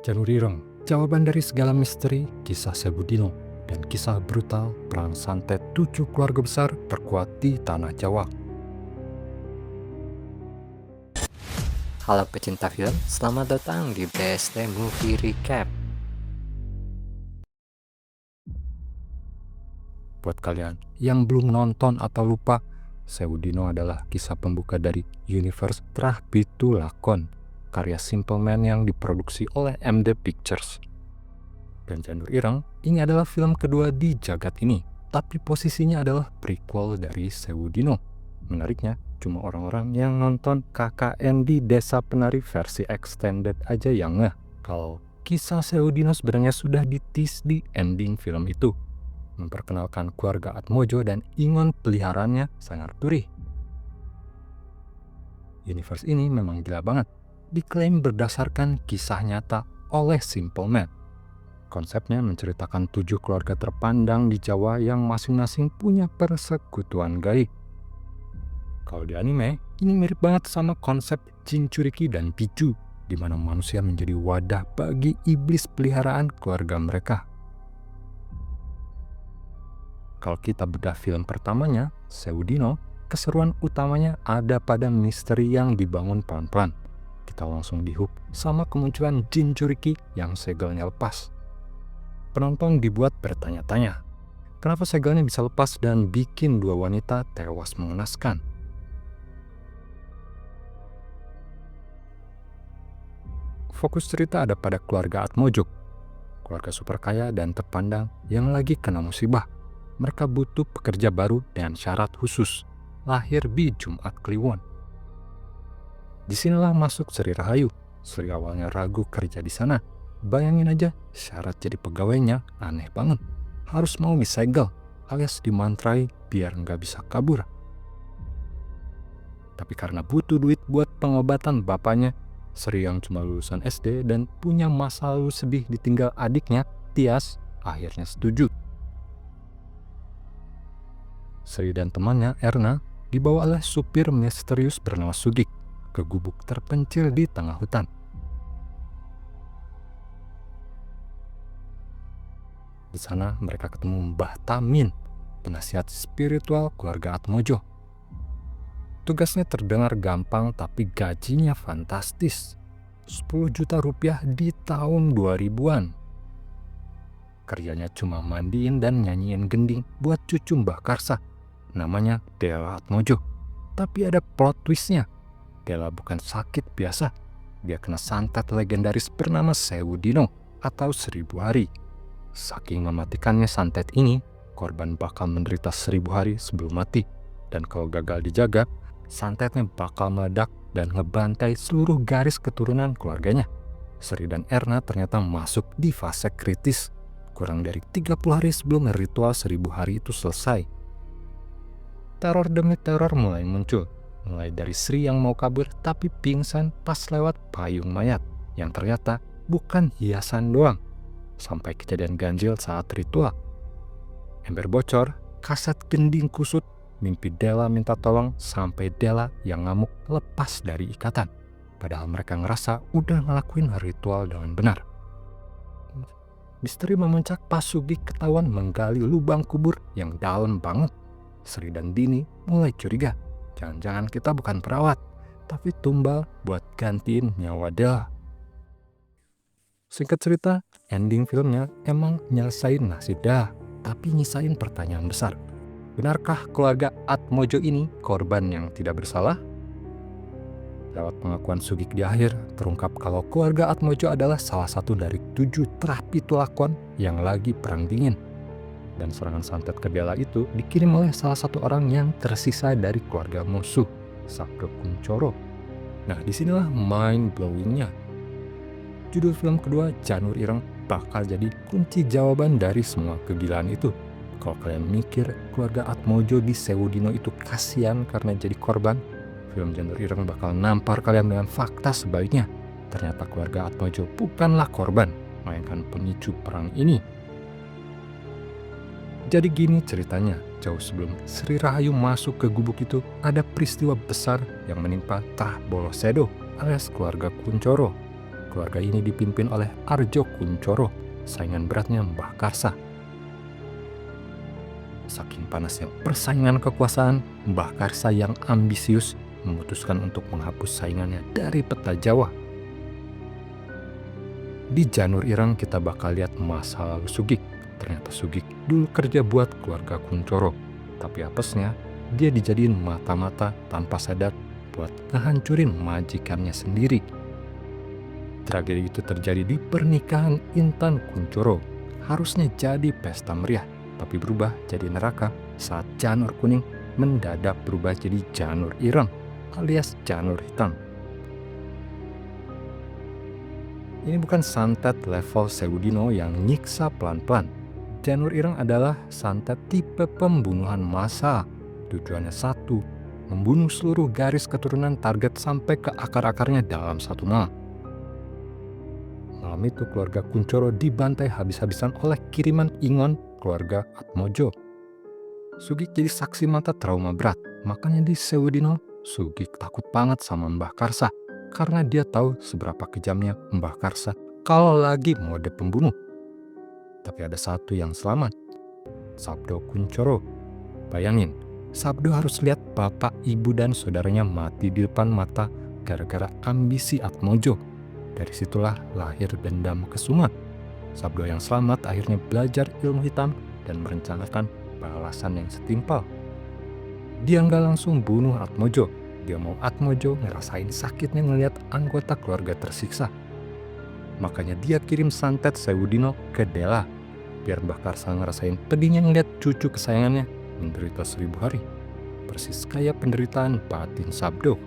Janur Ireng, jawaban dari segala misteri, kisah Sebudino, dan kisah brutal perang santet 7 keluarga besar terkuat di tanah Jawa. Halo pecinta film, selamat datang di BST Movie Recap. Buat kalian yang belum nonton atau lupa, Sebudino adalah kisah pembuka dari Universe Trah Pitu Lakon, karya Simple Man yang diproduksi oleh MD Pictures. Dan Janur Ireng, ini adalah film kedua di jagat ini, tapi posisinya adalah prequel dari Sebudino. Menariknya, cuma orang-orang yang nonton KKN di Desa Penari versi extended aja yang ngeh kalau kisah Sebudino sebenarnya sudah ditis di ending film itu, memperkenalkan keluarga Atmojo dan ingon peliharaannya Sangar Turi. Universe ini memang gila banget, diklaim berdasarkan kisah nyata oleh Simple Man. Konsepnya menceritakan 7 keluarga terpandang di Jawa yang masing-masing punya persekutuan gaib. Kalau di anime, ini mirip banget sama konsep Jinchuriki dan Pichu, di mana manusia menjadi wadah bagi iblis peliharaan keluarga mereka. Kalau kita bedah film pertamanya, Sebudino, keseruan utamanya ada pada misteri yang dibangun pelan-pelan. Kita langsung dihook sama kemunculan Jinchuriki yang segelnya lepas. Penonton dibuat bertanya-tanya, kenapa segelnya bisa lepas dan bikin 2 wanita tewas mengenaskan? Fokus cerita ada pada keluarga Atmojo, keluarga super kaya dan terpandang yang lagi kena musibah. Mereka butuh pekerja baru dengan syarat khusus, lahir di Jumat Kliwon. Disinilah masuk Sri Rahayu. Sri awalnya ragu kerja di sana. Bayangin aja, syarat jadi pegawainya aneh banget. Harus mau disegel, alias dimantrai biar nggak bisa kabur. Tapi karena butuh duit buat pengobatan bapaknya, Sri yang cuma lulusan SD dan punya masa lalu sedih ditinggal adiknya, Tias, akhirnya setuju. Sri dan temannya, Erna, dibawa oleh supir misterius bernama Sugik ke gubuk terpencil di tengah hutan. Di sana mereka ketemu Mbah Tamin, penasihat spiritual keluarga Atmojo. Tugasnya terdengar gampang tapi gajinya fantastis. 10 juta rupiah di tahun 2000-an. Kerjanya cuma mandiin dan nyanyiin gending buat cucu Mbah Karsa. Namanya Dela Atmojo. Tapi ada plot twistnya. Dela bukan sakit biasa. Dia kena santet legendaris bernama Sebudino atau 1000 hari. Saking mematikannya santet ini, korban bakal menderita 1000 hari sebelum mati. Dan kalau gagal dijaga, santetnya bakal meledak dan ngebantai seluruh garis keturunan keluarganya. Sri dan Erna ternyata masuk di fase kritis, kurang dari 30 hari sebelum ritual 1000 hari itu selesai. Teror demi teror mulai muncul, mulai dari Sri yang mau kabur tapi pingsan pas lewat payung mayat, yang ternyata bukan hiasan doang, sampai kejadian ganjil saat ritual. Ember bocor, kaset gending kusut, mimpi Dela minta tolong sampai Dela yang ngamuk lepas dari ikatan. Padahal mereka ngerasa udah ngelakuin ritual dengan benar. Misteri memuncak pas Sugik ketahuan menggali lubang kubur yang dalam banget. Sri dan Dini mulai curiga. Jangan-jangan kita bukan perawat, tapi tumbal buat gantiin nyawa Dela. Singkat cerita, ending filmnya emang nyelesain nasib Dela, tapi nyisain pertanyaan besar. Benarkah keluarga Atmojo ini korban yang tidak bersalah? Lewat pengakuan Sugik di akhir, terungkap kalau keluarga Atmojo adalah salah satu dari 7 Trah Pitu Lakon yang lagi perang dingin. Dan serangan santet ke Dela itu dikirim oleh salah satu orang yang tersisa dari keluarga musuh, Sakdo Kuncoro. Nah, disinilah mind-blowingnya. Judul film kedua, Janur Ireng, bakal jadi kunci jawaban dari semua kegilaan itu. Kalau kalian mikir keluarga Atmojo di Sebudino itu kasihan karena jadi korban, film Janur Ireng bakal nampar kalian dengan fakta sebaliknya. Ternyata keluarga Atmojo bukanlah korban, melainkan pemicu perang ini. Jadi gini ceritanya, jauh sebelum Sri Rahayu masuk ke gubuk itu, ada peristiwa besar yang menimpa Trah Bolosedo alias keluarga Kuncoro. keluarga ini dipimpin oleh Arjo Kuncoro, saingan beratnya Mbah Karsa. Saking panasnya persaingan kekuasaan, Mbah Karsa yang ambisius memutuskan untuk menghapus saingannya dari peta Jawa. Di Janur Ireng kita bakal lihat masa lalu Sugik. Ternyata Sugik dulu kerja buat keluarga Kuncoro, tapi apesnya dia dijadiin mata-mata tanpa sadar buat ngehancurin majikannya sendiri. Tragedi itu terjadi di pernikahan Intan Kuncoro. Harusnya jadi pesta meriah, tapi berubah jadi neraka saat Janur Kuning mendadak berubah jadi Janur Ireng alias Janur Hitam. Ini bukan santet level Sewudino yang nyiksa pelan-pelan. Janur Ireng adalah santet tipe pembunuhan massal. Tujuannya satu, membunuh seluruh garis keturunan target sampai ke akar-akarnya dalam satu malam. Malam itu keluarga Kuncoro dibantai habis-habisan oleh kiriman Ingon keluarga Atmojo. Sugik jadi saksi mata trauma berat. Makanya di Sewudino, Sugik takut banget sama Mbah Karsa karena dia tahu seberapa kejamnya Mbah Karsa kalau lagi mode pembunuh. Tapi ada satu yang selamat, Sabdo Kuncoro. Bayangin, Sabdo harus lihat bapak, ibu, dan saudaranya mati di depan mata gara-gara ambisi Atmojo. Dari situlah lahir dendam kesumat. Sabdo yang selamat akhirnya belajar ilmu hitam dan merencanakan balasan yang setimpal. Dia nggak langsung bunuh Atmojo. Dia mau Atmojo ngerasain sakitnya ngelihat anggota keluarga tersiksa. Makanya dia kirim santet Sewudino ke Dela, biar Mbah Karsa ngerasain pedihnya ngelihat cucu kesayangannya menderita 1000 hari. Persis kayak penderitaan batin Sabdo.